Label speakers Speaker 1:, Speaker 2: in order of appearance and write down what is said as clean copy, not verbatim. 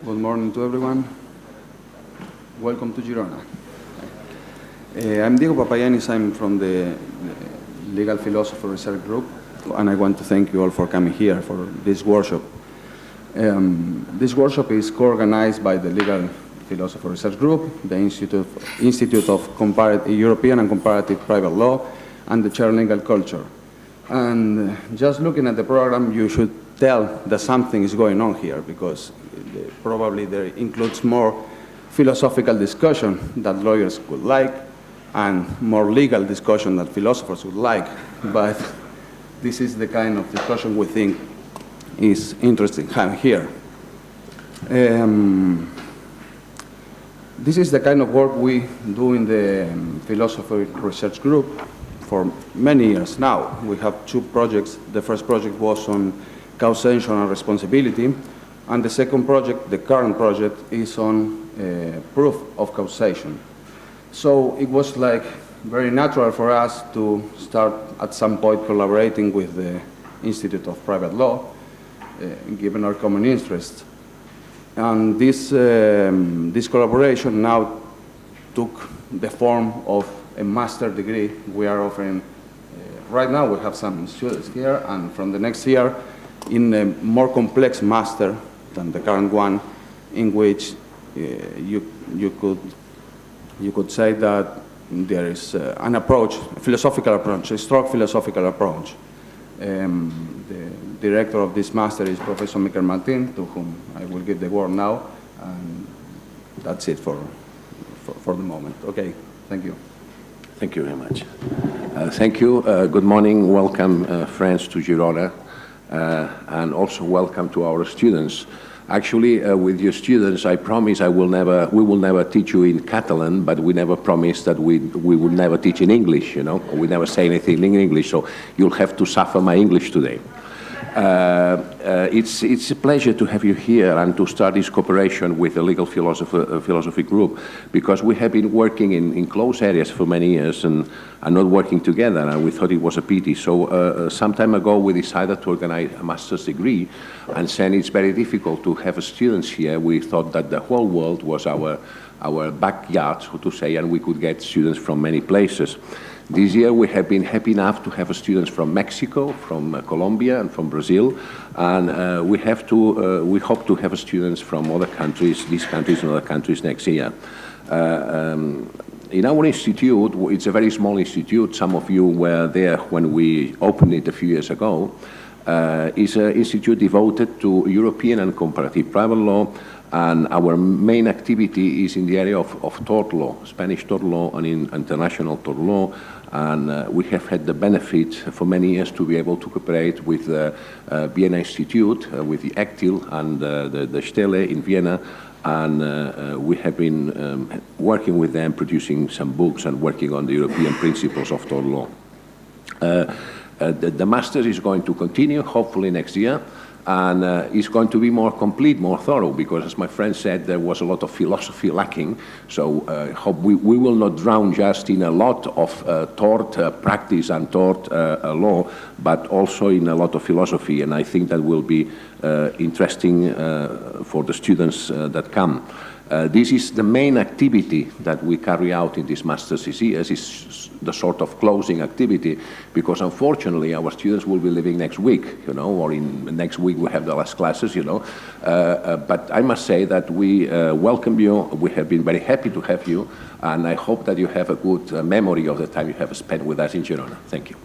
Speaker 1: Good morning to everyone. Welcome to Girona. I'm Diego Papayannis. I'm from the Legal Philosophy Research Group, and I want to thank you all for coming here for this workshop. This workshop is co-organized by the Legal Philosophy Research Group, the Institute of European and Comparative Private Law, and the Chair Legal Culture. And just looking at the program, you should tell that something is going on here, because probably there includes more philosophical discussion that lawyers would like and more legal discussion that philosophers would like. But this is the kind of discussion we think is interesting having here. This is the kind of work we do in the Philosophy Research Group for many years now. We have two projects. The first project was on causation and responsibility, and the second project, the current project, is on proof of causation. So it was like very natural for us to start at some point collaborating with the Institute of Private Law, given our common interests. And this collaboration now took the form of a master degree we are offering. Right now we have some students here, and from the next year in a more complex master than the current one, in which you could say that there is an approach, a philosophical approach, a strong philosophical approach. The director of this master is Professor Miquel, Martín, to whom I will give the word now, and that's it for the moment. Okay, thank you.
Speaker 2: Thank you very much. Thank you. Good morning. Welcome, friends, to Girona, and also welcome to our students. Actually, with your students, I promise we will never teach you in Catalan, but we never promise that we will never teach in English, you know. We never say anything in English, so you'll have to suffer my English today. It's a pleasure to have you here and to start this cooperation with the Legal Philosophy Group, because we have been working in close areas for many years and not working together, and we thought it was a pity. So some time ago we decided to organize a master's degree, and since it's very difficult to have students here, we thought that the whole world was our backyard, so to say, and we could get students from many places. This year we have been happy enough to have students from Mexico, from Colombia, and from Brazil, and we hope to have students from other countries, these countries and other countries next year. In our institute, it's a very small institute. Some of you were there when we opened it a few years ago. It's an institute devoted to European and comparative private law, and our main activity is in the area of tort law, Spanish tort law and in international tort law. And we have had the benefit for many years to be able to cooperate with the Vienna Institute, with the ECTIL and the Stelle in Vienna. And we have been working with them, producing some books and working on the European principles of tort law. The master is going to continue, hopefully next year. And it's going to be more complete, more thorough, because, as my friend said, there was a lot of philosophy lacking. So hope we will not drown just in a lot of tort practice and tort law, but also in a lot of philosophy. And I think that will be interesting for the students that come. This is the main activity that we carry out in this master's thesis. Is the sort of closing activity, because unfortunately our students will be leaving next week, you know, or in next week we have the last classes, you know. But I must say that we welcome you. We have been very happy to have you, and I hope that you have a good memory of the time you have spent with us in Girona. Thank you.